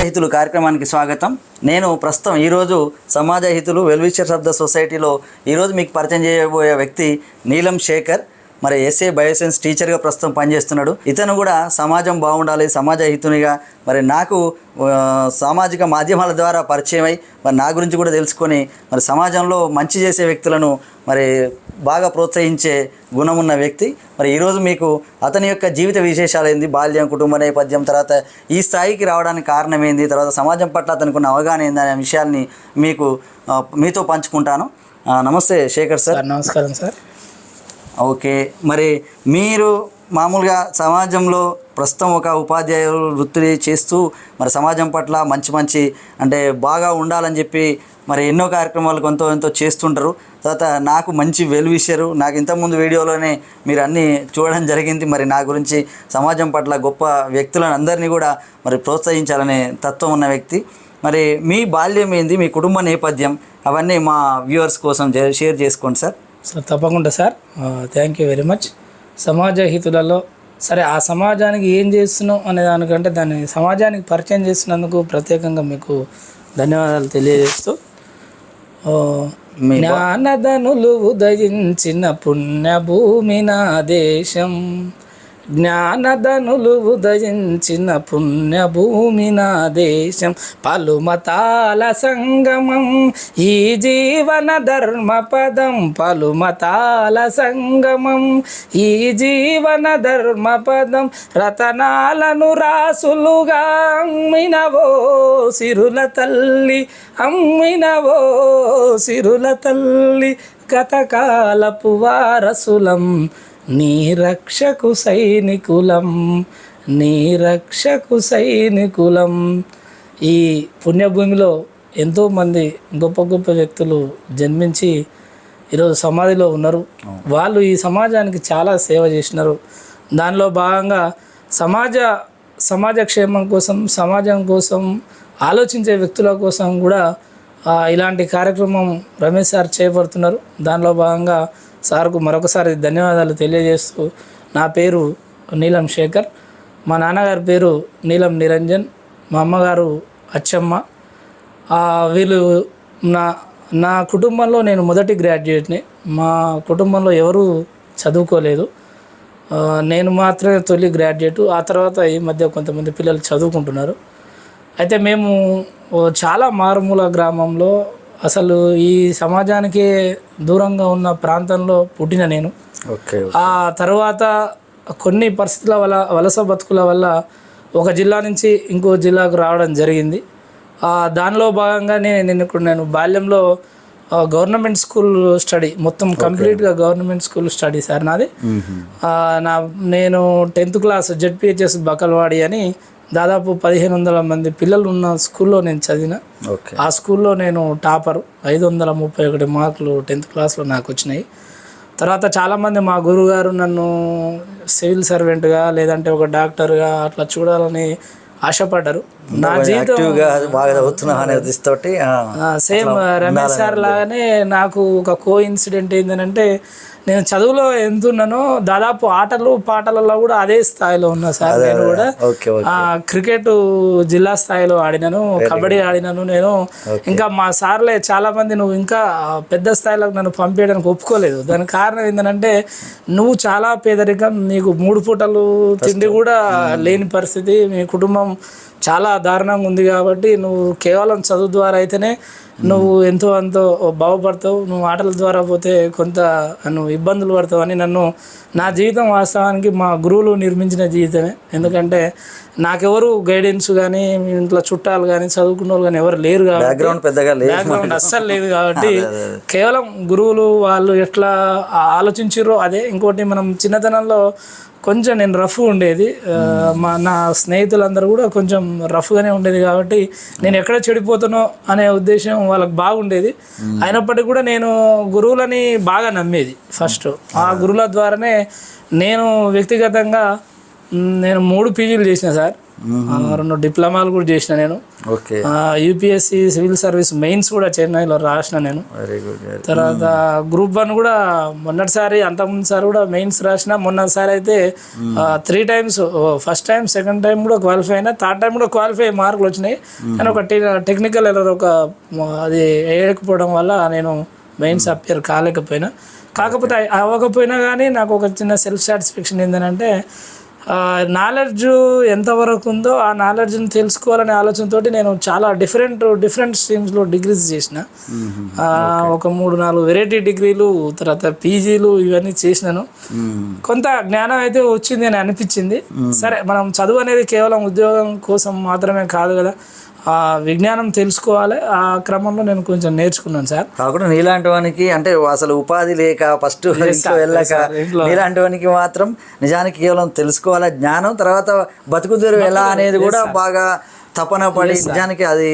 హితులు కార్యక్రమానికి స్వాగతం. నేను ప్రస్తుతం ఈరోజు సమాజ హితులు వెల్విషర్స్ ఆఫ్ ద సొసైటీలో ఈరోజు మీకు పరిచయం చేయబోయే వ్యక్తి నీలం శేఖర్. మరి ఎస్ఏ బయోసైన్స్ టీచర్గా ప్రస్తుతం పనిచేస్తున్నాడు. ఇతను కూడా సమాజం బాగుండాలి, సమాజ హితునిగా మరి నాకు సామాజిక మాధ్యమాల ద్వారా పరిచయం అయి మరి నా గురించి కూడా తెలుసుకొని మరి సమాజంలో మంచి చేసే వ్యక్తులను మరి బాగా ప్రోత్సహించే గుణం ఉన్న వ్యక్తి. మరి ఈరోజు మీకు అతని యొక్క జీవిత విశేషాలు ఏంది, బాల్యం, కుటుంబ నేపథ్యం, తర్వాత ఈ స్థాయికి రావడానికి కారణం ఏంది, తర్వాత సమాజం పట్ల అతనికి ఉన్న అవగాహన ఏంది అనే విషయాల్ని మీతో పంచుకుంటాను. నమస్తే శేఖర్ సార్. నమస్కారం సార్. ఓకే, మరి మీరు మామూలుగా సమాజంలో ప్రస్తుతం ఒక ఉపాధ్యాయ వృత్తి చేస్తూ మరి సమాజం పట్ల మంచి అంటే బాగా ఉండాలని చెప్పి మరి ఎన్నో కార్యక్రమాలు ఎంతో చేస్తుంటారు. తర్వాత నాకు మంచి వెల్విషరు, నాకు ఇంతకుముందు వీడియోలోనే మీరు అన్నీ చూడడం జరిగింది. మరి నా గురించి సమాజం పట్ల గొప్ప వ్యక్తులను అందరినీ కూడా మరి ప్రోత్సహించాలనే తత్వం ఉన్న వ్యక్తి. మరి మీ బాల్యం ఏంది, మీ కుటుంబ నేపథ్యం, అవన్నీ మా వ్యూవర్స్ కోసం షేర్ చేసుకోండి సార్. సార్ తప్పకుండా sir, thank you very much. సమాజ హితులలో సరే ఆ సమాజానికి ఏం చేస్తున్నాం అనే దానికంటే దాన్ని సమాజానికి పరిచయం చేస్తున్నందుకు ప్రత్యేకంగా మీకు ధన్యవాదాలు తెలియజేస్తూ, జ్ఞానధనులు ఉదయించిన పుణ్యభూమి నా దేశం, జ్ఞానధనులు ఉదయించిన పుణ్యభూమి నా దేశం, పలుమతాల సంగమం ఈ జీవన ధర్మపదం, పలుమతాల సంగమం ఈ జీవన ధర్మపదం, రతనాలను రాసులుగా అమ్మినవో సిరుల తల్లి, అమ్మినవో సిరుల తల్లి, గతకాలపు వారసులం నీ రక్షకు సైనికులం, నీ రక్షకు సైనికులం. ఈ పుణ్యభూమిలో ఎంతోమంది గొప్ప గొప్ప వ్యక్తులు జన్మించి ఈరోజు సమాధిలో ఉన్నారు. వాళ్ళు ఈ సమాజానికి చాలా సేవ చేసినారు. దానిలో భాగంగా సమాజ క్షేమం కోసం, సమాజం కోసం ఆలోచించే వ్యక్తుల కోసం కూడా ఇలాంటి కార్యక్రమం రమేష్ సార్ చేపడుతున్నారు. దానిలో భాగంగా సార్కు మరొకసారి ధన్యవాదాలు తెలియజేస్తూ, నా పేరు నీలం శేఖర్, మా నాన్నగారి పేరు నీలం నిరంజన్, మా అమ్మగారు అచ్చమ్మ. వీళ్ళు నా కుటుంబంలో నేను మొదటి గ్రాడ్యుయేట్ని. మా కుటుంబంలో ఎవరూ చదువుకోలేదు, నేను మాత్రమే తొలి గ్రాడ్యుయేటు. ఆ తర్వాత ఈ మధ్య కొంతమంది పిల్లలు చదువుకుంటున్నారు. అయితే మేము చాలా మారుమూల గ్రామంలో, అసలు ఈ సమాజానికి దూరంగా ఉన్న ప్రాంతంలో పుట్టిన నేను. ఆ తర్వాత కొన్ని పరిస్థితుల వలస బతుకుల వల్ల ఒక జిల్లా నుంచి ఇంకో జిల్లాకు రావడం జరిగింది. దానిలో భాగంగానే నేను బాల్యంలో గవర్నమెంట్ స్కూల్ స్టడీ, మొత్తం కంప్లీట్గా గవర్నమెంట్ స్కూల్ స్టడీ సార్ నాది. నేను 10th క్లాస్ జెడ్పిహెచ్ఎస్ బకల్వాడి అని దాదాపు 1500 మంది పిల్లలు ఉన్న స్కూల్లో నేను చదివిన. ఆ స్కూల్లో నేను టాపరు, 531 మార్కులు 10th క్లాస్లో నాకు వచ్చినాయి. తర్వాత చాలామంది మా గురువుగారు నన్ను సివిల్ సర్వెంట్గా లేదంటే ఒక డాక్టర్గా అట్లా చూడాలని ఆశపడ్డారు. నా జీవితం సేమ్ రమేష్ సార్ లాగానే నాకు ఒక కో ఇన్సిడెంట్ ఏంటంటే, నేను చదువులో ఎంత ఉన్నానో దాదాపు ఆటలు పాటలలో కూడా అదే స్థాయిలో ఉన్నా సార్. నేను కూడా క్రికెట్ జిల్లా స్థాయిలో ఆడినాను, కబడ్డీ ఆడినాను నేను. ఇంకా మా సార్లే చాలా మంది నువ్వు ఇంకా పెద్ద స్థాయిలోకి నన్ను పంపించడానికి ఒప్పుకోలేదు. దానికి కారణం ఏంటంటే, నువ్వు చాలా పేదరికం, నీకు 3 పూటలు తిండి కూడా లేని పరిస్థితి, మీ కుటుంబం చాలా దారుణంగా ఉంది కాబట్టి నువ్వు కేవలం చదువు ద్వారా అయితేనే నువ్వు ఎంతో బాగుపడతావు, నువ్వు ఆటల ద్వారా పోతే కొంత నువ్వు ఇబ్బందులు పడతావు అని నా జీవితం వాస్తవానికి మా గురువులు నిర్మించిన జీవితమే. ఎందుకంటే నాకెవరు గైడెన్స్ కానీ, ఇంట్లో చుట్టాలు కానీ, చదువుకున్న వాళ్ళు కానీ ఎవరు లేరు కాబట్టి, బ్యాక్గ్రౌండ్ అస్సలు లేదు కాబట్టి కేవలం గురువులు వాళ్ళు ఎట్లా ఆలోచించారో అదే. ఇంకోటి, మనం చిన్నతనంలో కొంచెం నేను రఫ్ ఉండేది, నా స్నేహితులందరూ కూడా కొంచెం రఫ్గానే ఉండేది కాబట్టి నేను ఎక్కడ చెడిపోతానో అనే ఉద్దేశం వాళ్ళకి బాగుండేది. అయినప్పటికీ కూడా నేను గురువులని బాగా నమ్మేది. ఫస్ట్ ఆ గురువుల ద్వారానే నేను వ్యక్తిగతంగా 3 పీజీలు చేసిన సార్. 2 డిప్లొమాలు కూడా చేసిన నేను. Okay. UPSC civil service mains కూడా చెన్నైలో రాసిన నేను. Very good. తర్వాత గ్రూప్ 1 కూడా మొన్నటిసారి అంతకుముందు సారి కూడా మెయిన్స్ రాసిన. మొన్నసారి అయితే 3 times, first time second time కూడా క్వాలిఫై అయినా, థర్డ్ టైం కూడా క్వాలిఫై మార్కులు వచ్చినాయి. కానీ ఒక టెక్నికల్ ఎర్రర్ అది వేయకపోవడం వల్ల నేను మెయిన్స్ అపియర్ కాలేకపోయినా. కాకపోతే అవ్వకపోయినా కానీ నాకు ఒక చిన్న సెల్ఫ్ సాటిస్ఫాక్షన్ ఏంటంటే నాలెడ్జ్ ఎంతవరకు ఉందో ఆ నాలెడ్జ్ని తెలుసుకోవాలనే ఆలోచనతో నేను చాలా డిఫరెంట్ స్ట్రీమ్స్లో డిగ్రీస్ చేసిన. ఒక 3-4 వెరైటీ డిగ్రీలు, తర్వాత పీజీలు ఇవన్నీ చేసినాను. కొంత జ్ఞానం అయితే వచ్చింది అని అనిపించింది. సరే, మనం చదువు అనేది కేవలం ఉద్యోగం కోసం మాత్రమే కాదు కదా, విజ్ఞానం తెలుసుకోవాలి. ఆ క్రమంలో నేను కొంచెం నేర్చుకున్నాను సార్. కాకుండా నీలాంటి వానికి అంటే అసలు ఉపాధి లేక ఫస్ట్ ఇంట్లో వెళ్ళక నీలాంటి వానికి మాత్రం నిజానికి కేవలం తెలుసుకోవాలి జ్ఞానం, తర్వాత బతుకుదెరు ఎలా అనేది కూడా బాగా తపన పడి నిజానికి అది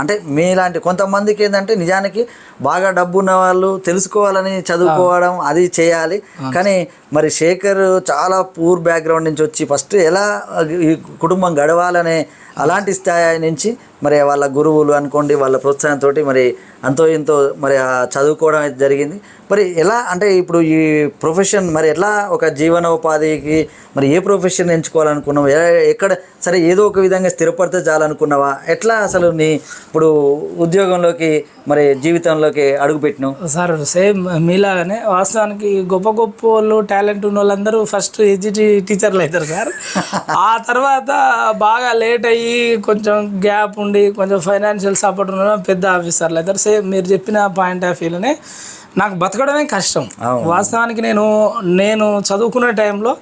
అంటే మీలాంటి కొంతమందికి ఏంటంటే నిజానికి బాగా డబ్బు ఉన్న వాళ్ళు తెలుసుకోవాలని చదువుకోవడం అది చేయాలి. కానీ మరి శేఖర్ చాలా పూర్ బ్యాక్గ్రౌండ్ నుంచి వచ్చి ఫస్ట్ ఎలా ఈ కుటుంబం గడవాలనే అలాంటి స్థాయి నుంచి మరి వాళ్ళ గురువులు అనుకోండి వాళ్ళ ప్రోత్సాహంతో మరి అంతో ఇంతో మరి చదువుకోవడం అయితే జరిగింది. మరి ఎలా అంటే ఇప్పుడు ఈ ప్రొఫెషన్ మరి ఎట్లా ఒక జీవనోపాధికి మరి ఏ ప్రొఫెషన్ ఎంచుకోవాలనుకున్నావు? ఎక్కడ సరే ఏదో ఒక విధంగా స్థిరపడితే చాలనుకున్నావా? ఎట్లా అసలు నీ ఇప్పుడు ఉద్యోగంలోకి మరి జీవితంలోకి అడుగుపెట్టినావు? సార్ సేమ్ మీలాగానే వాస్తవానికి గొప్ప వాళ్ళు టాలెంట్ ఉన్న వాళ్ళందరూ ఫస్ట్ ఎడ్జిటి టీచర్లు అవుతారు సార్. ఆ తర్వాత బాగా లేట్ అయ్యి కొంచెం గ్యాప్ ఉండి కొంచెం ఫైనాన్షియల్ సపోర్ట్ ఉన్న పెద్ద ఆఫీసర్లు అవుతారు. సేమ్ మీరు చెప్పిన పాయింట్ ఆఫ్ వ్యూలోనే నాకు బతకడమే కష్టం. వాస్తవానికి నేను చదువుకునే టైంలో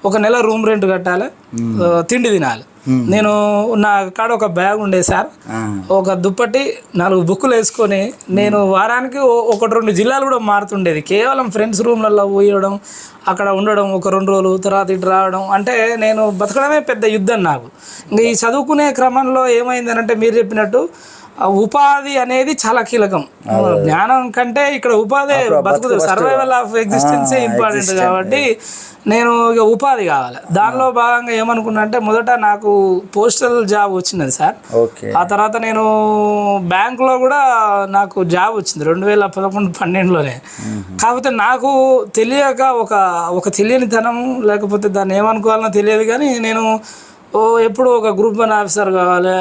1 నెల రూమ్ రెంట్ కట్టాలి, తిండి తినాలి. నేను నా కాడ ఒక బ్యాగ్ ఉండే సార్, ఒక దుప్పటి 4 బుక్కులు వేసుకొని నేను వారానికి 1-2 జిల్లాలు కూడా మారుతుండేది. కేవలం ఫ్రెండ్స్ రూమ్లలో పోయడం, అక్కడ ఉండడం, ఒక 2 రోజులు, తర్వాత ఇటు రావడం. అంటే నేను బతకడమే పెద్ద యుద్ధం నాకు. ఇంకా ఈ చదువుకునే క్రమంలో ఏమైందనంటే మీరు చెప్పినట్టు ఉపాధి అనేది చాలా కీలకం. జ్ఞానం కంటే ఇక్కడ ఉపాధి, బతుకు సర్వైవల్ ఆఫ్ ఎగ్జిస్టెన్సే ఇంపార్టెంట్. కాబట్టి నేను ఇక ఉపాధి కావాలి. దానిలో భాగంగా ఏమనుకున్నా అంటే మొదట నాకు పోస్టల్ జాబ్ వచ్చినది సార్. ఆ తర్వాత నేను బ్యాంకులో కూడా నాకు జాబ్ వచ్చింది 2011-12లోనే. కాకపోతే నాకు తెలియక ఒక తెలియనితనం, లేకపోతే దాన్ని ఏమనుకోవాలనో తెలియదు. కానీ నేను ఎప్పుడు ఒక గ్రూప్ 1 ఆఫీసర్ కావాలి,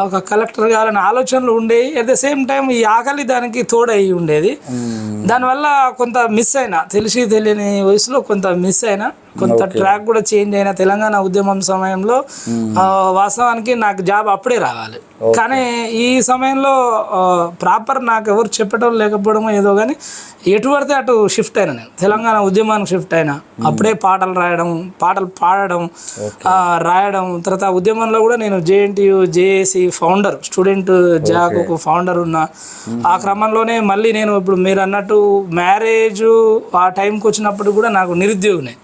ఒక కలెక్టర్ కావాలనే ఆలోచనలు ఉండేవి. అట్ ద సేమ్ టైం ఈ ఆకలి దానికి తోడయి ఉండేది. దానివల్ల కొంత మిస్ అయినా, తెలియని వయసులో కొంత మిస్ అయినా, కొంత ట్రాక్ కూడా చేంజ్ అయినా. తెలంగాణ ఉద్యమం సమయంలో వాస్తవానికి నాకు జాబ్ అప్పుడే రావాలి. కానీ ఈ సమయంలో ప్రాపర్ నాకు ఎవరు చెప్పడం లేకపోవడం ఏదో, కానీ ఎటు పడితే అటు షిఫ్ట్ అయినా. నేను తెలంగాణ ఉద్యమానికి షిఫ్ట్ అయినా. అప్పుడే పాటలు రాయడం, పాటలు పాడడం, రాయడం. తర్వాత ఉద్యమంలో కూడా నేను JNTU JAC ఫౌండర్, స్టూడెంట్ జాగ్ ఒక ఫౌండర్ ఉన్నా. ఆ క్రమంలోనే మళ్ళీ నేను ఇప్పుడు మీరు అన్నట్టు మ్యారేజ్ ఆ టైంకి వచ్చినప్పుడు కూడా నాకు నిరుద్యోగినే.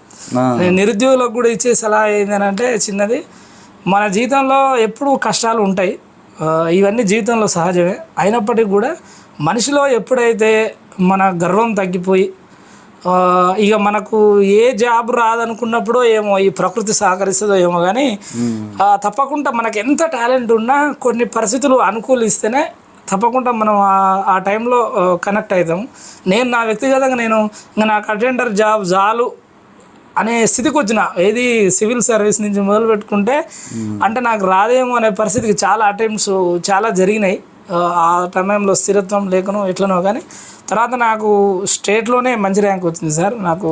నేను నిరుద్యోగులకు కూడా ఇచ్చే సలహా ఏంటంటే చిన్నది, మన జీవితంలో ఎప్పుడూ కష్టాలు ఉంటాయి, ఇవన్నీ జీవితంలో సహజమే. అయినప్పటికీ కూడా మనిషిలో ఎప్పుడైతే మన గర్వం తగ్గిపోయి ఇక మనకు ఏ జాబ్ రాదనుకున్నప్పుడో ఏమో ఈ ప్రకృతి సహకరిస్తుందో ఏమో, కానీ తప్పకుండా మనకు ఎంత టాలెంట్ ఉన్నా కొన్ని పరిస్థితులు అనుకూలిస్తేనే తప్పకుండా మనం ఆ టైంలో కనెక్ట్ అవుతాము. నేను నా వ్యక్తిగతంగా ఇంకా నాకు అటెండర్ జాబ్ చాలు అనే స్థితికి వచ్చిన. ఏది సివిల్ సర్వీస్ నుంచి మొదలు పెట్టుకుంటే అంటే నాకు రాదేమో అనే పరిస్థితికి చాలా అటెంప్ట్స్ చాలా జరిగినాయి. ఆ సమయంలో స్థిరత్వం లేకనో ఎట్లనో, కానీ తర్వాత నాకు స్టేట్లోనే మంచి ర్యాంక్ వచ్చింది సార్. నాకు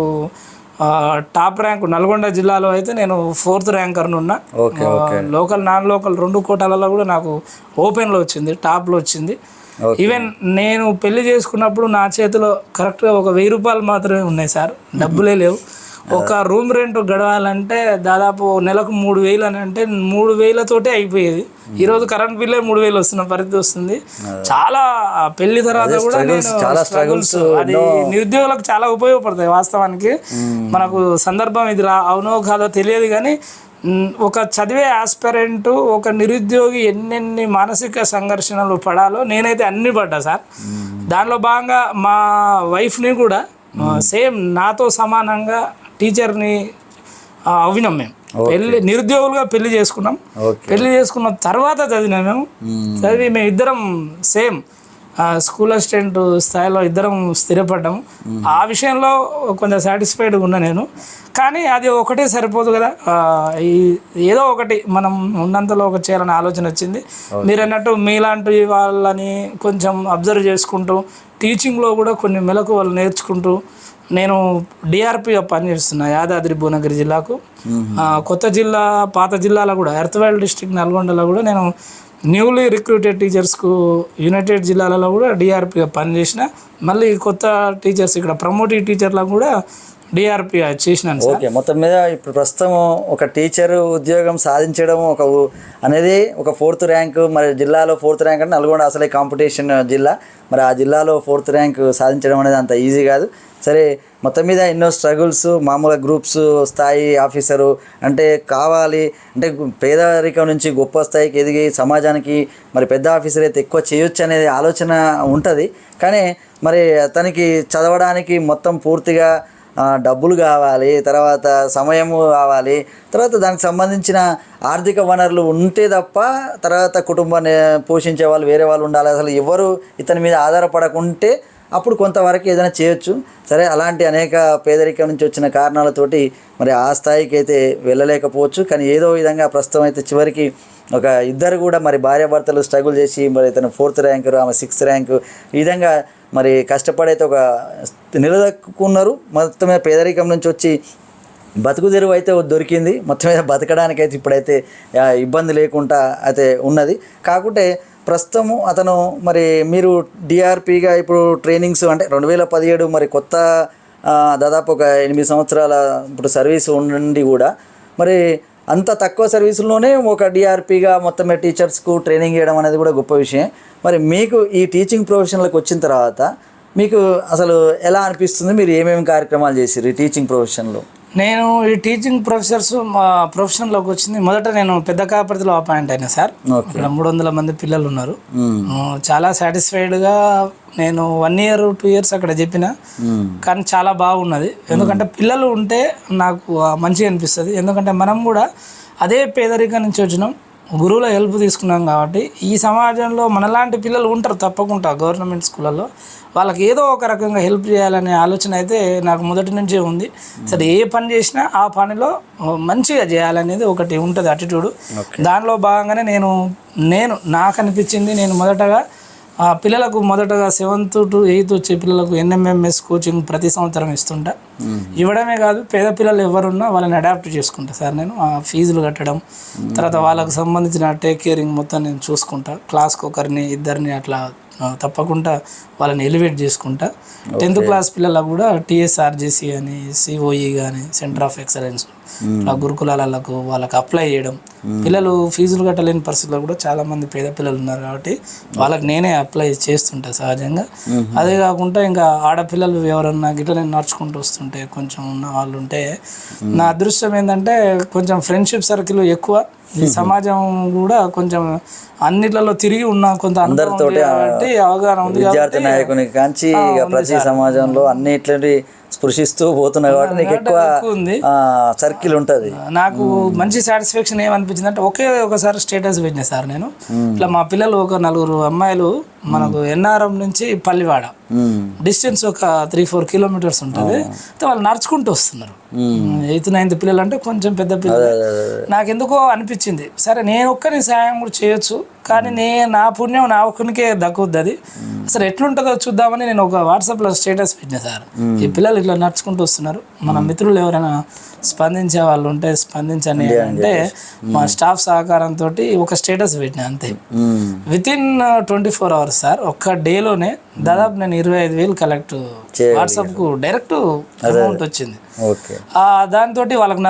టాప్ ర్యాంక్ నల్గొండ జిల్లాలో అయితే నేను 4th ర్యాంకర్ను ఉన్నా. లోకల్ నాన్ లోకల్ 2 కోటాలలో కూడా నాకు ఓపెన్లో వచ్చింది, టాప్లో వచ్చింది. ఈవెన్ నేను పెళ్లి చేసుకున్నప్పుడు నా చేతిలో కరెక్ట్గా ఒక 1000 రూపాయలు మాత్రమే ఉన్నాయి సార్, డబ్బులే లేవు. ఒక రూమ్ రెంట్ గడవాలంటే దాదాపు నెలకు 3000 అని అంటే 3000తోటే అయిపోయేది. ఈరోజు కరెంట్ బిల్లే 3000 వస్తున్న పరిస్థితి వస్తుంది. చాలా పెళ్లి తర్వాత కూడా నేను స్ట్రగుల్స్, అది నిరుద్యోగులకు చాలా ఉపయోగపడతాయి. వాస్తవానికి మనకు సందర్భం ఇది అవునో కాదో తెలియదు, కానీ ఒక చదివే ఆస్పిరెంట్, ఒక నిరుద్యోగి ఎన్నెన్ని మానసిక సంఘర్షణలు పడాలో నేనైతే అన్ని పడ్డా సార్. దానిలో భాగంగా మా వైఫ్ని కూడా సేమ్ నాతో సమానంగా టీచర్ని అవినాం మేము. నిరుద్యోగులుగా పెళ్లి చేసుకున్నాం. పెళ్లి చేసుకున్న తర్వాత చదివినా మేము. చదివి మేము ఇద్దరం సేమ్ స్కూల్ అసిస్టెంట్ స్థాయిలో ఇద్దరం స్థిరపడ్డాము. ఆ విషయంలో కొంచెం సాటిస్ఫైడ్గా ఉన్నా నేను. కానీ అది ఒకటే సరిపోదు కదా, ఏదో ఒకటి మనం ఉన్నంతలో ఒకటి చేయాలని ఆలోచన వచ్చింది. మీరు అన్నట్టు మీలాంటి వాళ్ళని కొంచెం అబ్జర్వ్ చేసుకుంటూ టీచింగ్లో కూడా కొన్ని మెలకువలు నేర్చుకుంటూ నేను డిఆర్పిగా పనిచేస్తున్నా యాదాద్రి భువనగిరి జిల్లాకు. కొత్త జిల్లా పాత జిల్లాలో కూడా ఎర్త్వైల్ డిస్ట్రిక్ట్ నల్గొండలో కూడా నేను న్యూలీ రిక్రూటెడ్ టీచర్స్కు యునైటెడ్ జిల్లాలలో కూడా డిఆర్పిగా పనిచేసిన. మళ్ళీ కొత్త టీచర్స్ ఇక్కడ ప్రమోటివ్ టీచర్లకు కూడా డిఆర్పి చేసినాను సార్. ఓకే, మొత్తం మీద ఇప్పుడు ప్రస్తుతం ఒక టీచర్ ఉద్యోగం సాధించడం అనేది ఒక 4th ర్యాంకు, మరి జిల్లాలో 4th ర్యాంక్ అంటే నల్గొండ అసలే కాంపిటీషన్ జిల్లా. మరి ఆ జిల్లాలో 4th ర్యాంక్ సాధించడం అనేది అంత ఈజీ కాదు. సరే, మొత్తం మీద ఎన్నో స్ట్రగుల్స్, మామూలుగా గ్రూప్స్ స్థాయి ఆఫీసరు అంటే కావాలి అంటే పేదరికం నుంచి గొప్ప స్థాయికి ఎదిగి సమాజానికి మరి పెద్ద ఆఫీసర్ అయితే ఎక్కువ చేయొచ్చు అనేది ఆలోచన ఉంటుంది. కానీ మరి తనకి చదవడానికి మొత్తం పూర్తిగా డబ్బులు కావాలి, తర్వాత సమయము కావాలి, తర్వాత దానికి సంబంధించిన ఆర్థిక వనరులు ఉంటే తప్ప తర్వాత కుటుంబాన్ని పోషించే వాళ్ళు వేరే వాళ్ళు ఉండాలి. అసలు ఎవరు ఇతని మీద ఆధారపడకుంటే అప్పుడు కొంతవరకు ఏదైనా చేయొచ్చు. సరే, అలాంటి అనేక పేదరికం నుంచి వచ్చిన కారణాలతోటి మరి ఆ స్థాయికి అయితే వెళ్ళలేకపోవచ్చు. కానీ ఏదో విధంగా ప్రస్తుతం అయితే చివరికి ఒక ఇద్దరు కూడా మరి భార్యాభర్తలు స్ట్రగుల్ చేసి మరి ఇతను 4th ర్యాంకు, ఆమె 6th ర్యాంకు, ఈ విధంగా మరి కష్టపడైతే ఒక నిలదొక్కున్నారు. మొత్తం మీద పేదరికం నుంచి వచ్చి బతుకు తెరువు అయితే దొరికింది. మొత్తం మీద బతకడానికైతే ఇప్పుడైతే ఇబ్బంది లేకుండా అయితే ఉన్నది. కాకుంటే ప్రస్తుతము అతను మరి మీరు డిఆర్పిగా ఇప్పుడు ట్రైనింగ్స్ అంటే 2017 మరి కొత్త దాదాపు ఒక 8 సంవత్సరాల ఇప్పుడు సర్వీస్ ఉండి కూడా మరి అంత తక్కువ సర్వీసుల్లోనే ఒక డిఆర్పిగా మొత్తం టీచర్స్కు ట్రైనింగ్ చేయడం అనేది కూడా గొప్ప విషయం. మరి మీకు ఈ టీచింగ్ ప్రొఫెషన్లోకి వచ్చిన తర్వాత మీకు అసలు ఎలా అనిపిస్తుంది? మీరు ఏమేమి కార్యక్రమాలు చేసారు ఈ టీచింగ్ ప్రొఫెషన్లో? నేను ఈ టీచింగ్ మా ప్రొఫెషన్లోకి వచ్చింది మొదట నేను పెద్ద కాపర్తిలో అపాయింట్ అయినా సార్. ఇక్కడ 300 మంది పిల్లలు ఉన్నారు. చాలా సాటిస్ఫైడ్గా నేను 1 year 2 years అక్కడ చెప్పిన. కానీ చాలా బాగున్నది. ఎందుకంటే పిల్లలు ఉంటే నాకు మంచిగా అనిపిస్తుంది. ఎందుకంటే మనం కూడా అదే పేదరికం నుంచి వచ్చినాం, గురువుల హెల్ప్ తీసుకున్నాం కాబట్టి ఈ సమాజంలో మనలాంటి పిల్లలు ఉంటారు తప్పకుండా గవర్నమెంట్ స్కూళ్ళల్లో. వాళ్ళకి ఏదో ఒక రకంగా హెల్ప్ చేయాలనే ఆలోచన అయితే నాకు మొదటి నుంచే ఉంది. సరే, ఏ పని చేసినా ఆ పనిలో మంచిగా చేయాలనేది ఒకటి ఉంటుంది అటిట్యూడ్. దానిలో భాగంగానే నాకు అనిపించింది, నేను మొదటగా పిల్లలకు మొదటగా 7th to 8th వచ్చే పిల్లలకు NMMS కోచింగ్ ప్రతి సంవత్సరం ఇస్తుంటా. ఇవ్వడమే కాదు, పేద పిల్లలు ఎవరున్నా వాళ్ళని అడాప్ట్ చేసుకుంటా సార్. నేను ఫీజులు కట్టడం, తర్వాత వాళ్ళకు సంబంధించిన టేక్ కేరింగ్ మొత్తం నేను చూసుకుంటా. క్లాస్కి ఒకరిని ఇద్దరిని అట్లా తప్పకుండా వాళ్ళని ఎలివేట్ చేసుకుంటా. 10th క్లాస్ పిల్లలకు కూడా TSRJC అని, COE కానీ, సెంటర్ ఆఫ్ ఎక్సలెన్స్ గురుకులాలకు వాళ్ళకి అప్లై చేయడం. పిల్లలు ఫీజులు కట్టలేని పరిస్థితుల్లో కూడా చాలామంది పేద పిల్లలు ఉన్నారు కాబట్టి వాళ్ళకి నేనే అప్లై చేస్తుంటా సహజంగా. అదే కాకుండా ఇంకా ఆడపిల్లలు ఎవరన్నా గిట్ల నేను నడుచుకుంటూ వస్తుంటే కొంచెం ఉన్న వాళ్ళు ఉంటే, నా అదృష్టం ఏంటంటే కొంచెం ఫ్రెండ్షిప్ సర్కిల్ ఎక్కువ. ఈ సమాజం కూడా కొంచెం అన్నిట్లలో తిరిగి ఉన్న కొంత అవగాహన ఉంది. విద్యార్థి నాయకుని కాంచి ప్రతి సమాజంలో అన్నిటి స్పృశిస్తూ పోతున్నా కాబట్టి నీకు ఎక్కువ సర్కిల్ ఉంటుంది. నాకు మంచి సాటిస్ఫాక్షన్ ఏమనిపించింది అంటే ఒకసారి స్టేటస్ పెట్టిన సార్ నేను. ఇట్లా మా పిల్లలు ఒక 4 అమ్మాయిలు మనకు NRM నుంచి పల్లివాడ డిస్టెన్స్ ఒక 3-4 kilometers ఉంటుంది. వాళ్ళు నడుచుకుంటూ వస్తున్నారు. 8th 9th పిల్లలు అంటే కొంచెం పెద్ద పిల్లలు. నాకెందుకో అనిపించింది, సరే నేను ఒక్కరిని సాయం కూడా చేయొచ్చు, కానీ నా పుణ్యం నా ఒక్కరికే దక్కుద్ది. అది అసలు ఎట్లుంటుందో చూద్దామని నేను ఒక వాట్సాప్లో స్టేటస్ పెట్టిన సార్. ఈ పిల్లలు ఇట్లా నడుచుకుంటూ వస్తున్నారు, మన మిత్రులు ఎవరైనా స్పందించే వాళ్ళు ఉంటే స్పందించండి అంటే మా స్టాఫ్ సహకారంతో ఒక స్టేటస్ పెట్టిన. అంతే, వితిన్ 24 hours సార్, ఒక్క డేలోనే దాదాపు నేను 25,000 కలెక్ట్ వాట్సాప్కు డైరెక్ట్ అమౌంట్ వచ్చింది. దాంతో వాళ్ళకి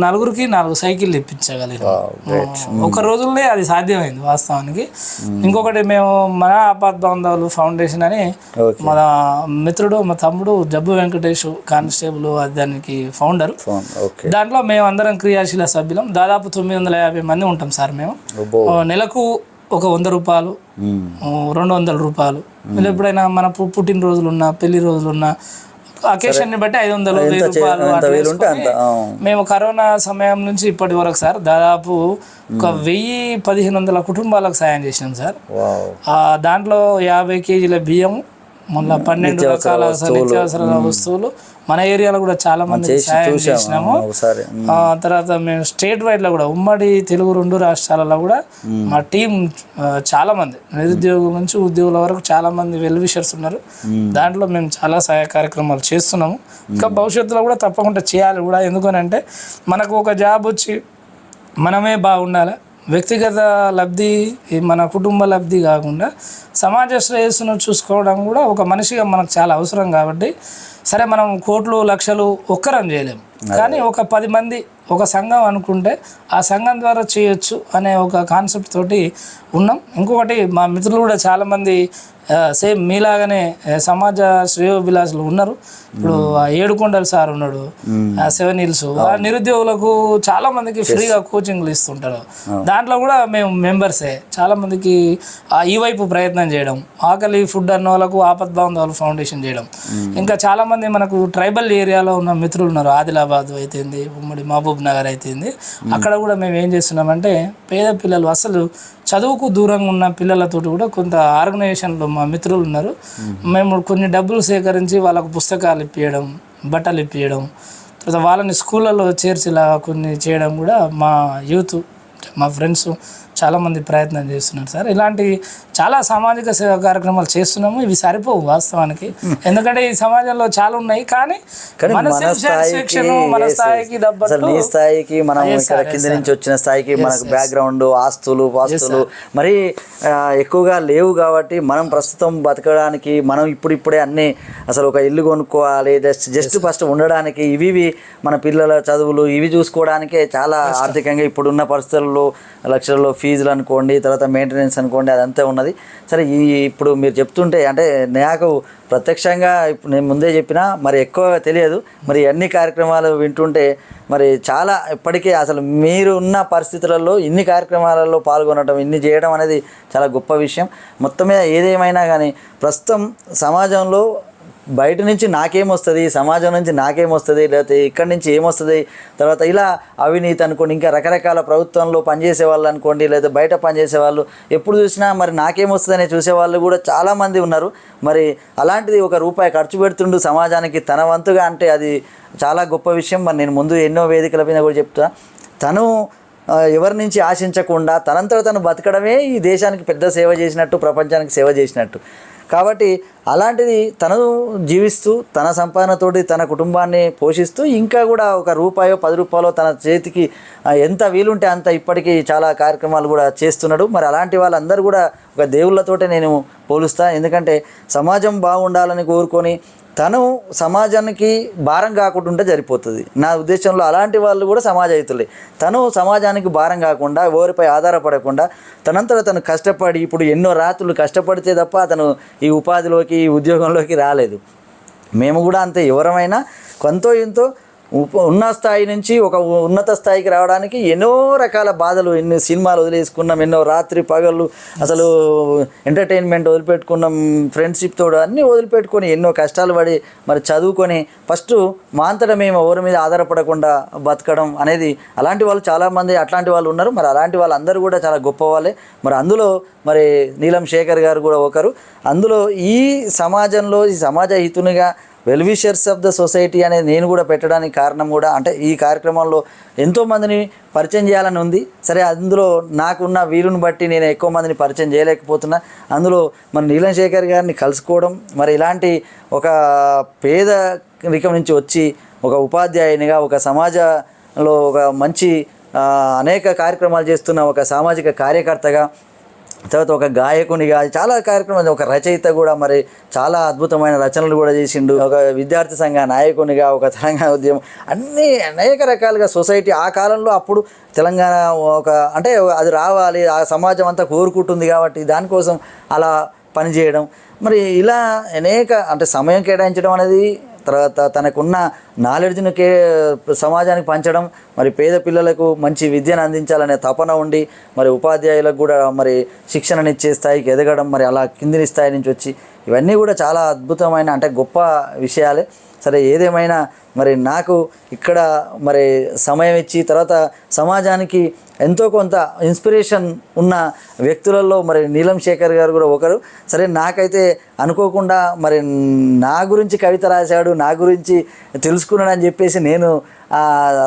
నలుగురికి 4 సైకిళ్ళు ఇప్పించగలిగాం ఒక రోజుల్లో. అది సాధ్యమైంది వాస్తవానికి. ఇంకొకటి మేము మన ఆపద్ బాంధవులు ఫౌండేషన్ అని మన మిత్రుడు మా తమ్ముడు జబ్బు వెంకటేష్ కానిస్టేబుల్ దానికి ఫౌండర్. దాంట్లో మేము అందరం క్రియాశీల సభ్యులం. దాదాపు 950 మంది ఉంటాం సార్. మేము నెలకు ఒక 100 రూపాయలు, 200 రూపాయలు, ఎప్పుడైనా మన పుట్టినరోజులున్నా, పెళ్లి రోజులున్నా, అకేషన్ని బట్టి 500 రూపాయలు అట్లా వేసుకొని మేము కరోనా సమయం నుంచి ఇప్పటి వరకు సార్ దాదాపు ఒక 1000-1500 కుటుంబాలకు సాయం చేసినాం సార్. దాంట్లో 50 కేజీల బియ్యం, మళ్ళీ 12 రకాల నిత్యావసర వస్తువులు మన ఏరియాలో కూడా చాలా మంది సాయం చేసినాము. తర్వాత మేము స్టేట్ వైడ్లో కూడా ఉమ్మడి తెలుగు 2 రాష్ట్రాలలో కూడా మా టీం చాలా మంది నిరుద్యోగుల నుంచి ఉద్యోగుల వరకు చాలా మంది వెల్ విషర్స్ ఉన్నారు. దాంట్లో మేము చాలా సహాయ కార్యక్రమాలు చేస్తున్నాము. ఇంకా భవిష్యత్తులో కూడా తప్పకుండా చేయాలి కూడా. ఎందుకనంటే మనకు ఒక జాబ్ వచ్చి మనమే బాగుండాలి, వ్యక్తిగత లబ్ధి మన కుటుంబ లబ్ధి కాకుండా సమాజ శ్రేయస్సును చూసుకోవడం కూడా ఒక మనిషిగా మనకు చాలా అవసరం. కాబట్టి సరే మనం కోట్లు లక్షలు ఒక్కరం చేయలేము, కానీ ఒక 10 మంది ఒక సంఘం అనుకుంటే ఆ సంఘం ద్వారా చేయొచ్చు అనే ఒక కాన్సెప్ట్ తోటి ఉన్నాం. ఇంకొకటి మా మిత్రులు కూడా చాలామంది సేమ్ మీలాగానే సమాజ శ్రేయోభిలాషులు ఉన్నారు. ఇప్పుడు ఏడుకొండల సార్ ఉన్నాడు, 7 Hills, నిరుద్యోగులకు చాలా మందికి ఫ్రీగా కోచింగ్లు ఇస్తుంటారు. దాంట్లో కూడా మేము మెంబర్సే. చాలా మందికి ఈ వైపు ప్రయత్నం చేయడం, ఆకలి ఫుడ్ అన్న వాళ్ళకు ఆపద్బాంధవుల ఫౌండేషన్ చేయడం. ఇంకా చాలా మంది మనకు ట్రైబల్ ఏరియాలో ఉన్న మిత్రులు ఉన్నారు. ఆదిలాబాద్ అయితేంది, ఉమ్మడి మహబూబ్ నగర్ అయితేంది. అక్కడ కూడా మేము ఏం చేస్తున్నామంటే పేద పిల్లలు, అసలు చదువుకు దూరంగా ఉన్న పిల్లలతోటి కూడా కొంత ఆర్గనైజేషన్లో మా మిత్రులు ఉన్నారు. మేము కొన్ని డబ్బులు సేకరించి వాళ్ళకు పుస్తకాలు ఇప్పించడం, బట్టలు ఇప్పించడం, తర్వాత వాళ్ళని స్కూళ్ళలో చేర్చేలా కొన్ని చేయడం కూడా మా యూత్, మా ఫ్రెండ్స్ చాలామంది ప్రయత్నం చేస్తున్నారు సార్. ఇలాంటి చాలా సామాజిక సేవా కార్యక్రమాలు చేస్తున్నాము. ఇవి సరిపోవు వాస్తవానికి, ఎందుకంటే ఈ సమాజంలో చాలా ఉన్నాయి. కానీ మన సాటిస్ఫాక్షన్, మన స్థాయికి నీ స్థాయికి, మనం ఇక్కడ కింద నుంచి వచ్చిన స్థాయికి మనకు బ్యాక్గ్రౌండ్, ఆస్తులు పాస్తులు మరి ఎక్కువగా లేవు. కాబట్టి మనం ప్రస్తుతం బతకడానికి మనం ఇప్పుడిప్పుడే అన్నీ అసలు ఒక ఇల్లు కొనుక్కోవాలి, జస్ట్ ఫస్ట్ ఉండడానికి, ఇవి మన పిల్లల చదువులు ఇవి చూసుకోవడానికే చాలా ఆర్థికంగా ఇప్పుడున్న పరిస్థితుల్లో లక్షల్లో ఫీజులు అనుకోండి, తర్వాత మెయింటెనెన్స్ అనుకోండి, అదంతా ఉన్నది. సరే, ఇప్పుడు మీరు చెప్తుంటే అంటే నాకు ప్రత్యక్షంగా ఇప్పుడు నేను ముందే చెప్పినా మరి ఎక్కువ తెలియదు. మరి అన్ని కార్యక్రమాలు వింటుంటే మరి చాలా ఇప్పటికే అసలు మీరు ఉన్న పరిస్థితులలో ఇన్ని కార్యక్రమాలలో పాల్గొనడం, ఇన్ని చేయడం అనేది చాలా గొప్ప విషయం. మొత్తమే ఏదేమైనా కానీ ప్రస్తుతం సమాజంలో బయట నుంచి నాకేమొస్తుంది, సమాజం నుంచి నాకేమొస్తుంది, లేకపోతే ఇక్కడి నుంచి ఏమొస్తుంది, తర్వాత ఇలా అవినీతి అనుకోండి, ఇంకా రకరకాల ప్రభుత్వంలో పనిచేసే వాళ్ళు అనుకోండి, లేదా బయట పనిచేసే వాళ్ళు ఎప్పుడు చూసినా మరి నాకేమొస్తుందని చూసేవాళ్ళు కూడా చాలామంది ఉన్నారు. మరి అలాంటిది ₹1 ఖర్చు పెడుతుండు సమాజానికి తన వంతుగా అంటే అది చాలా గొప్ప విషయం. మరి నేను ముందు ఎన్నో వేదికల మీద కూడా చెప్తా, తను ఎవరి నుంచి ఆశించకుండా తనంతట తను బతకడమే ఈ దేశానికి పెద్ద సేవ చేసినట్టు, ప్రపంచానికి సేవ చేసినట్టు. కాబట్టి అలాంటిది తను జీవిస్తూ తన సంపాదనతోటి తన కుటుంబాన్ని పోషిస్తూ ఇంకా కూడా ₹1-10 తన చేతికి ఎంత వీలుంటే అంత ఇప్పటికీ చాలా కార్యక్రమాలు కూడా చేస్తున్నాడు. మరి అలాంటి వాళ్ళందరూ కూడా ఒక దేవుళ్ళతోటే నేను పోలుస్తా. ఎందుకంటే సమాజం బాగుండాలని కోరుకొని తను సమాజానికి భారం కాకుండా ఉంటే సరిపోతుంది. నా ఉద్దేశంలో అలాంటి వాళ్ళు కూడా సమాజహితులే. తను సమాజానికి భారం కాకుండా, ఎవరిపై ఆధారపడకుండా తనంతట తను కష్టపడి, ఇప్పుడు ఎన్నో రాత్రులు కష్టపడితే తప్ప అతను ఈ ఉపాధిలోకి, ఈ ఉద్యోగంలోకి రాలేదు. మేము కూడా అంతే, ఎవరమైనా కొంతో ఎంతో ఉన్న స్థాయి నుంచి ఒక ఉన్నత స్థాయికి రావడానికి ఎన్నో రకాల బాధలు, ఎన్నో సినిమాలు వదిలేసుకున్నాం, ఎన్నో రాత్రి పగళ్ళు అసలు ఎంటర్టైన్మెంట్ వదిలిపెట్టుకున్నాం, ఫ్రెండ్షిప్ తోడు అన్నీ వదిలిపెట్టుకొని ఎన్నో కష్టాలు పడి మరి చదువుకొని ఫస్ట్ మా అంతటా మేము ఎవరి మీద ఆధారపడకుండా బతకడం అనేది, అలాంటి వాళ్ళు చాలామంది అట్లాంటి వాళ్ళు ఉన్నారు. మరి అలాంటి వాళ్ళందరూ కూడా చాలా గొప్ప వాళ్ళే. మరి అందులో మరి నీలం శేఖర్ గారు కూడా ఒకరు. అందులో ఈ సమాజంలో ఈ సమాజ హితునిగా well wishers of the society అనేది నేను కూడా పెట్టడానికి కారణం కూడా అంటే ఈ కార్యక్రమంలో ఎంతోమందిని పరిచయం చేయాలని ఉంది. సరే, అందులో నాకున్న వీలుని బట్టి నేను ఎక్కువ మందిని పరిచయం చేయలేకపోతున్నా. అందులో మన నీలం శేఖర్ గారిని కలుసుకోవడం, మరి ఇలాంటి ఒక పేదరికం నుంచి వచ్చి ఒక ఉపాధ్యాయునిగా, ఒక సమాజంలో ఒక మంచి అనేక కార్యక్రమాలు చేస్తున్న ఒక సామాజిక కార్యకర్తగా, తర్వాత ఒక గాయకునిగా చాలా కార్యక్రమాలు, ఒక రచయిత కూడా మరి చాలా అద్భుతమైన రచనలు కూడా చేసిండు. ఒక విద్యార్థి సంఘ నాయకునిగా, ఒక తెలంగాణ ఉద్యమం, అన్నీ అనేక రకాలుగా సొసైటీ ఆ కాలంలో అప్పుడు తెలంగాణ ఒక అంటే అది రావాలి, ఆ సమాజం అంతా కోరుకుంటుంది కాబట్టి దానికోసం అలా పనిచేయడం, మరి ఇలా అనేక అంటే సమయం కేటాయించడం అనేది, తర్వాత తనకున్న నాలెడ్జ్ను సమాజానికి పంచడం, మరి పేద పిల్లలకు మంచి విద్యను అందించాలనే తపన ఉండి మరి ఉపాధ్యాయులకు కూడా మరి శిక్షణనిచ్చే స్థాయికి ఎదగడం, మరి అలా కిందిని స్థాయి నుంచి వచ్చి ఇవన్నీ కూడా చాలా అద్భుతమైన అంటే గొప్ప విషయాలే. సరే ఏదేమైనా మరి నాకు ఇక్కడ మరి సమయం ఇచ్చి తర్వాత సమాజానికి ఎంతో కొంత ఇన్స్పిరేషన్ ఉన్న వ్యక్తులలో మరి నీలం శేఖర్ గారు కూడా ఒకరు. సరే నాకైతే అనుకోకుండా మరి నా గురించి కవిత రాశాడు, నా గురించి తెలుసుకున్నాడు అని చెప్పేసి నేను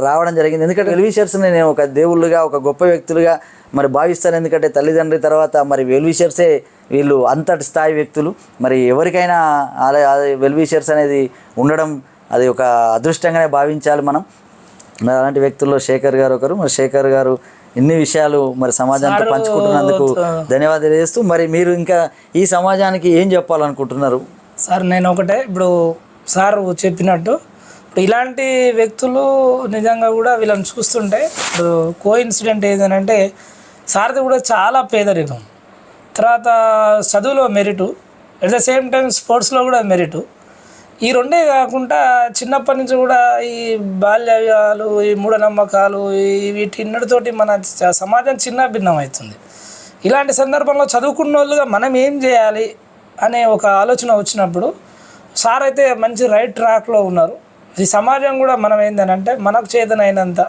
రావడం జరిగింది. ఎందుకంటే వెల్విషర్స్ని నేను ఒక దేవుళ్ళుగా, ఒక గొప్ప వ్యక్తులుగా మరి భావిస్తాను. ఎందుకంటే తల్లిదండ్రి తర్వాత మరి వెల్విషర్సే వీళ్ళు అంతటి స్థాయి వ్యక్తులు. మరి ఎవరికైనా వెల్విషర్స్ అనేది ఉండడం అది ఒక అదృష్టంగానే భావించాలి మనం. మరి అలాంటి వ్యక్తుల్లో శేఖర్ గారు ఒకరు. మరి శేఖర్ గారు ఇన్ని విషయాలు మరి సమాజంతో పంచుకుంటున్నందుకు ధన్యవాదాలు తెలియజేస్తూ మరి మీరు ఇంకా ఈ సమాజానికి ఏం చెప్పాలనుకుంటున్నారు? సార్ నేను ఒకటే, ఇప్పుడు సార్ చెప్పినట్టు ఇప్పుడు ఇలాంటి వ్యక్తులు నిజంగా కూడా వీళ్ళని చూస్తుంటే ఇప్పుడు కోఇన్సిడెంట్ ఏదనంటే సార్ది కూడా చాలా పేదరికం, తర్వాత చదువులో merit, at the same time స్పోర్ట్స్లో కూడా మెరిటు. ఈ రెండే కాకుండా చిన్నప్పటి నుంచి కూడా ఈ బాల్యాలు, ఈ మూఢనమ్మకాలు, వీటిన్నటితోటి మన సమాజం చిన్న భిన్నం అవుతుంది. ఇలాంటి సందర్భంలో చదువుకున్న వాళ్ళుగా మనం ఏం చేయాలి అనే ఒక ఆలోచన వచ్చినప్పుడు సార్ అయితే మంచి రైట్ ట్రాక్లో ఉన్నారు. ఈ సమాజం కూడా మనం ఏంటంటే మనకు చేతనైనంత,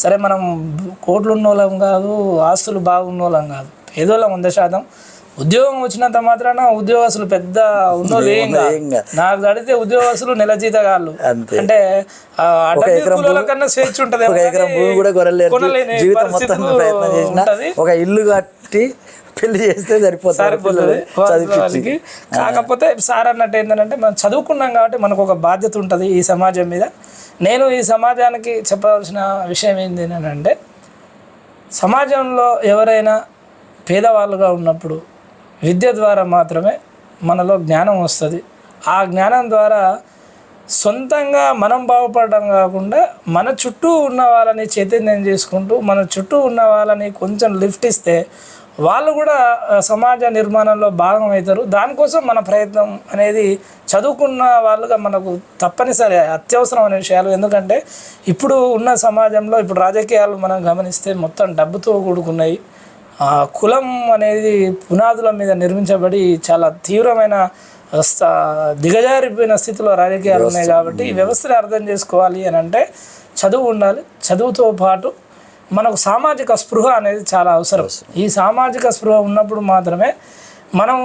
సరే మనం కోట్లు ఉన్నోళ్ళం కాదు, ఆస్తులు బాగున్న వాళ్ళం కాదు, పేదోళ్ళం 100%. ఉద్యోగం వచ్చినంత మాత్రాన ఉద్యోగస్తులు పెద్ద ఉన్నోళ్ళు ఏం కాదు. నాకు అడిగితే ఉద్యోగస్తులు నెల జీతగాళ్ళు అంటే కన్నా స్వేచ్ఛ ఉంటుంది, ఒక ఇల్లు కట్టి పెళ్లి చేస్తే సరిపోతుంది. కాకపోతే సార్ అన్నట్టు ఏంటంటే మనం చదువుకున్నాం కాబట్టి మనకు ఒక బాధ్యత ఉంటుంది ఈ సమాజం మీద. నేను ఈ సమాజానికి చెప్పవలసిన విషయం ఏంటి అంటే, సమాజంలో ఎవరైనా పేదవాళ్ళుగా ఉన్నప్పుడు విద్య ద్వారా మాత్రమే మనలో జ్ఞానం వస్తుంది. ఆ జ్ఞానం ద్వారా సొంతంగా మనం బాగుపడడం కాకుండా మన చుట్టూ ఉన్న వాళ్ళని చైతన్యం చేసుకుంటూ మన చుట్టూ ఉన్న వాళ్ళని కొంచెం లిఫ్ట్ ఇస్తే వాళ్ళు కూడా సమాజ నిర్మాణంలో భాగం అవుతారు. దానికోసం మన ప్రయత్నం అనేది చదువుకున్న వాళ్ళుగా మనకు తప్పనిసరి అత్యవసరమైన విషయాలు. ఎందుకంటే ఇప్పుడు ఉన్న సమాజంలో ఇప్పుడు రాజకీయాలు మనం గమనిస్తే మొత్తం డబ్బుతో కూడుకున్నాయి. కులం అనేది పునాదుల మీద నిర్మించబడి చాలా తీవ్రమైన దిగజారిపోయిన స్థితిలో రాజకీయాలు ఉన్నాయి. కాబట్టి ఈ వ్యవస్థని అర్థం చేసుకోవాలి అని అంటే చదువు ఉండాలి. చదువుతో పాటు మనకు సామాజిక స్పృహ అనేది చాలా అవసరం. ఈ సామాజిక స్పృహ ఉన్నప్పుడు మాత్రమే మనం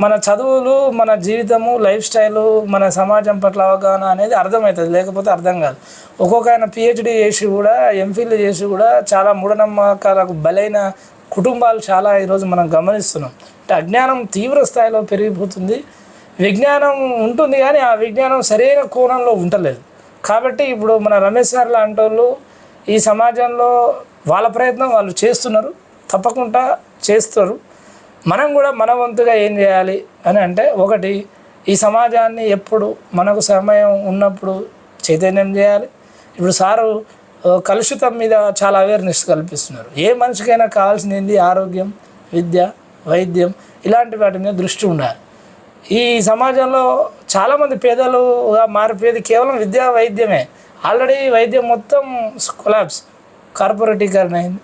మన చదువులు, మన జీవితము, లైఫ్ స్టైలు, మన సమాజం పట్ల అవగాహన అనేది అర్థమవుతుంది. లేకపోతే అర్థం కాదు. ఒక్కొక్క ఆయన PhD చేసి కూడా, MPhil చేసి కూడా చాలా మూఢనమ్మకాలకు బలైన కుటుంబాలు చాలా ఈరోజు మనం గమనిస్తున్నాం. అంటే అజ్ఞానం తీవ్ర స్థాయిలో పెరిగిపోతుంది. విజ్ఞానం ఉంటుంది కానీ ఆ విజ్ఞానం సరైన కోణంలో ఉండలేదు. కాబట్టి ఇప్పుడు మన రమేష్ గారు లాంటి వాళ్ళు ఈ సమాజంలో వాళ్ళ ప్రయత్నం వాళ్ళు చేస్తున్నారు, తప్పకుండా చేస్తారు. మనం కూడా మన వంతుగా ఏం చేయాలి అని అంటే, ఒకటి ఈ సమాజాన్ని ఎప్పుడు మనకు సమయం ఉన్నప్పుడు చైతన్యం చేయాలి. ఇప్పుడు సారు కలుషితం మీద చాలా అవేర్నెస్ కల్పిస్తున్నారు. ఏ మనిషికైనా కావాల్సింది ఆరోగ్యం, విద్య, వైద్యం, ఇలాంటి వాటి మీద దృష్టి ఉండాలి. ఈ సమాజంలో చాలామంది పేదలుగా మారిపోయేది కేవలం విద్యా వైద్యమే. ఆల్రెడీ వైద్యం మొత్తం కొలాప్స్, కార్పొరేటీకరణ అయింది.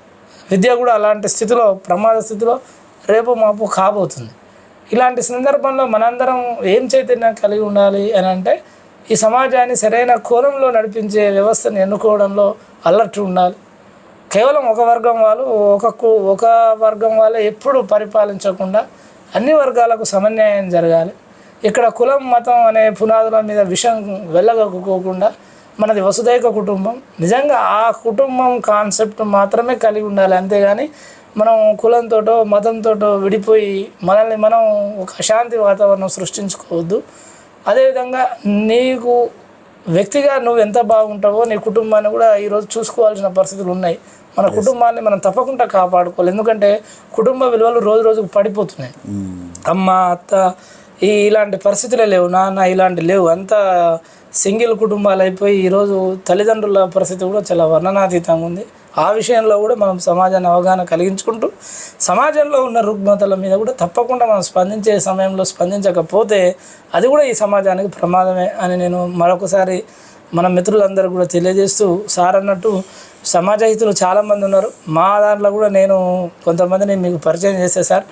విద్య కూడా అలాంటి స్థితిలో, ప్రమాద స్థితిలో రేపు మాపు కాబోతుంది. ఇలాంటి సందర్భంలో మనందరం ఏం చైతన్యం కలిగి ఉండాలి అని అంటే, ఈ సమాజాన్ని సరైన కోణంలో నడిపించే వ్యవస్థను ఎన్నుకోవడంలో అలర్ట్ ఉండాలి. కేవలం ఒక వర్గం వాళ్ళు ఒక వర్గం వాళ్ళే ఎప్పుడు పరిపాలించకుండా అన్ని వర్గాలకు సమన్యాయం జరగాలి. ఇక్కడ కులం, మతం అనే పునాదుల మీద విషం వెళ్ళగక్కుకోకుండా మనది వసుదైక కుటుంబం. నిజంగా ఆ కుటుంబం కాన్సెప్ట్ మాత్రమే కలిగి ఉండాలి. అంతేగాని మనం కులంతోటో మతంతోటో విడిపోయి మనల్ని మనం ఒక అశాంతి వాతావరణం సృష్టించుకోవద్దు. అదేవిధంగా నీకు వ్యక్తిగా నువ్వు ఎంత బాగుంటావో నీ కుటుంబాన్ని కూడా ఈరోజు చూసుకోవాల్సిన పరిస్థితులు ఉన్నాయి. మన కుటుంబాన్ని మనం తప్పకుండా కాపాడుకోవాలి. ఎందుకంటే కుటుంబ విలువలు రోజు రోజుకు పడిపోతున్నాయి. అమ్మ, అత్త ఇలాంటి పరిస్థితులే లేవు, నాన్న ఇలాంటి లేవు. అంతా సింగిల్ కుటుంబాలు అయిపోయి ఈరోజు తల్లిదండ్రుల పరిస్థితి కూడా చాలా వర్ణనాతీతంగా ఉంది. ఆ విషయంలో కూడా మనం సమాజాన్ని అవగాహన కలిగించుకుంటూ సమాజంలో ఉన్న రుగ్మతల మీద కూడా తప్పకుండా మనం స్పందించే సమయంలో స్పందించకపోతే అది కూడా ఈ సమాజానికి ప్రమాదమే అని నేను మరొకసారి మన మిత్రులందరూ కూడా తెలియజేస్తూ, సార్ అన్నట్టు సమాజ హితులు చాలా మంది ఉన్నారు. మా దాంట్లో కూడా నేను కొంతమందిని మీకు పరిచయం చేస్తే సార్,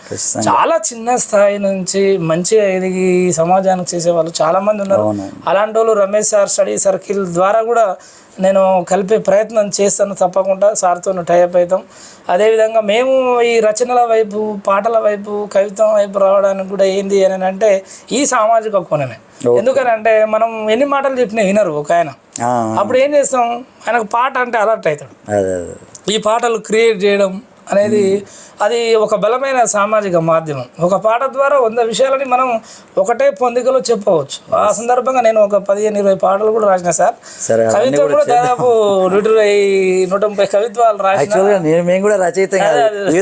చాలా చిన్న స్థాయి నుంచి మంచిగా ఎదిగి సమాజానికి చేసేవాళ్ళు చాలా మంది ఉన్నారు. అలాంటి వాళ్ళు రమేష్ సార్ స్టడీ సర్కిల్ ద్వారా కూడా నేను కలిపే ప్రయత్నం చేస్తాను. తప్పకుండా సార్తో టైప్ అవుతాం. అదేవిధంగా మేము ఈ రచనల వైపు, పాటల వైపు, కవిత్వం వైపు రావడానికి కూడా ఏంది అని అంటే ఈ సామాజిక కోణమే. ఎందుకనంటే మనం ఎన్ని మాటలు చెప్పినా వినరు ఒక ఆయన. అప్పుడు ఏం చేస్తాం, ఆయనకు పాట అంటే అలర్ట్ అవుతాడు. ఈ పాటలు క్రియేట్ చేయడం అనేది అది ఒక బలమైన సామాజిక మాధ్యమం. ఒక పాట ద్వారా 100 విషయాలని మనం ఒకటే పొందికలో చెప్పవచ్చు. ఆ సందర్భంగా నేను ఒక 15-20 పాటలు కూడా రాసిన సార్. కవిత్వం కూడా దాదాపు 120-130 కవిత్వాలు రాసిన. మేము కూడా రచయిత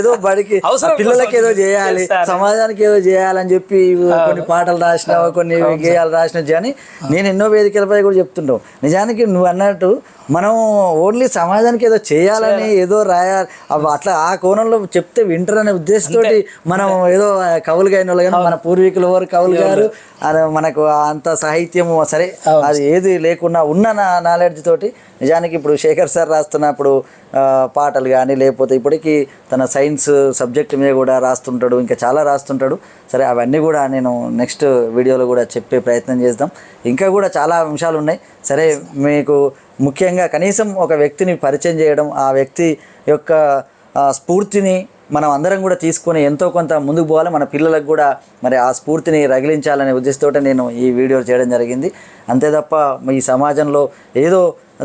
ఏదో బడికి పిల్లలకి ఏదో చేయాలి, సమాజానికి ఏదో చేయాలని చెప్పి కొన్ని పాటలు రాసిన, కొన్ని గేయాలు రాసిన అని నేను ఎన్నో వేదికలపై కూడా చెప్తుంటాం. నిజానికి నువ్వు అన్నట్టు మనం ఓన్లీ సమాజానికి ఏదో చేయాలని, ఏదో రాయాలి అట్లా ఆ కోణంలో చెప్తే వింటారనే ఉద్దేశంతో మనం ఏదో కవులుగా అయిన వాళ్ళు, కానీ మన పూర్వీకులు ఎవరు కవులు గారు, మనకు అంత సాహిత్యము సరే అది ఏది లేకున్నా ఉన్న నాలెడ్జ్ తోటి నిజానికి ఇప్పుడు శేఖర్ సార్ రాస్తున్నప్పుడు పాటలు కానీ, లేకపోతే ఇప్పటికీ తన సైన్స్ సబ్జెక్ట్ మీద కూడా రాస్తుంటాడు, ఇంకా చాలా రాస్తుంటాడు. సరే అవన్నీ కూడా నేను నెక్స్ట్ వీడియోలో కూడా చెప్పే ప్రయత్నం చేద్దాం. ఇంకా కూడా చాలా అంశాలు ఉన్నాయి. సరే మీకు ముఖ్యంగా కనీసం ఒక వ్యక్తిని పరిచయం చేయడం, ఆ వ్యక్తి యొక్క స్ఫూర్తిని మనం అందరం కూడా తీసుకొని ఎంతో కొంత ముందుకు పోవాలి, మన పిల్లలకు కూడా మరి ఆ స్ఫూర్తిని రగిలించాలనే ఉద్దేశంతో నేను ఈ వీడియో చేయడం జరిగింది. అంతే తప్ప ఈ సమాజంలో ఏదో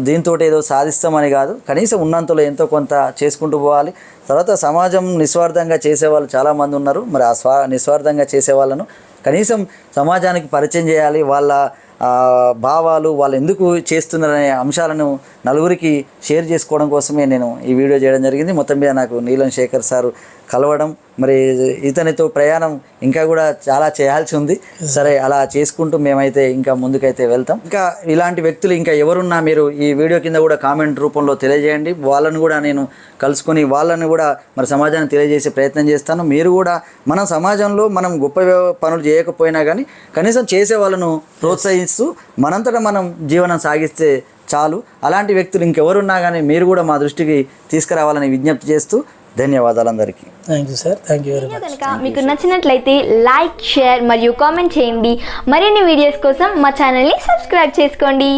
దీంతో ఏదో సాధిస్తామని కాదు, కనీసం ఉన్నంతలో ఎంతో కొంత చేసుకుంటూ పోవాలి. తర్వాత సమాజం నిస్వార్థంగా చేసేవాళ్ళు చాలామంది ఉన్నారు. మరి ఆ నిస్వార్థంగా చేసేవాళ్ళను కనీసం సమాజానికి పరిచయం చేయాలి. వాళ్ళ భావాలు, వాళ్ళు ఎందుకు చేస్తున్నారనే అంశాలను నలుగురికి షేర్ చేసుకోవడం కోసమే నేను ఈ వీడియో చేయడం జరిగింది. మొత్తం మీద నాకు నీలం శేఖర్ సారు కలవడం, మరి ఇతనితో ప్రయాణం ఇంకా కూడా చాలా చేయాల్సి ఉంది. సరే అలా చేసుకుంటూ మేమైతే ఇంకా ముందుకైతే వెళ్తాం. ఇంకా ఇలాంటి వ్యక్తులు ఇంకా ఎవరున్నా మీరు ఈ వీడియో కింద కూడా కామెంట్ రూపంలో తెలియజేయండి. వాళ్ళని కూడా నేను కలుసుకొని వాళ్ళని కూడా మరి సమాజాన్ని తెలియజేసే ప్రయత్నం చేస్తాను. మీరు కూడా మన సమాజంలో మనం గొప్ప పనులు చేయకపోయినా కానీ కనీసం చేసే వాళ్ళను ప్రోత్సహిస్తూ మనంతటా మనం జీవనం సాగిస్తే చాలు. అలాంటి వ్యక్తులు ఇంకెవరున్నా కానీ మీరు కూడా మా దృష్టికి తీసుకురావాలని విజ్ఞప్తి చేస్తూ ధన్యవాదాలు అందరికీ. Thank you sir, thank you very much. కనుక మీకు నచ్చినట్లయితే లైక్, షేర్ మరియు కామెంట్ చేయండి. మరిన్ని వీడియోస్ కోసం మా ఛానల్ని సబ్స్క్రైబ్ చేసుకోండి.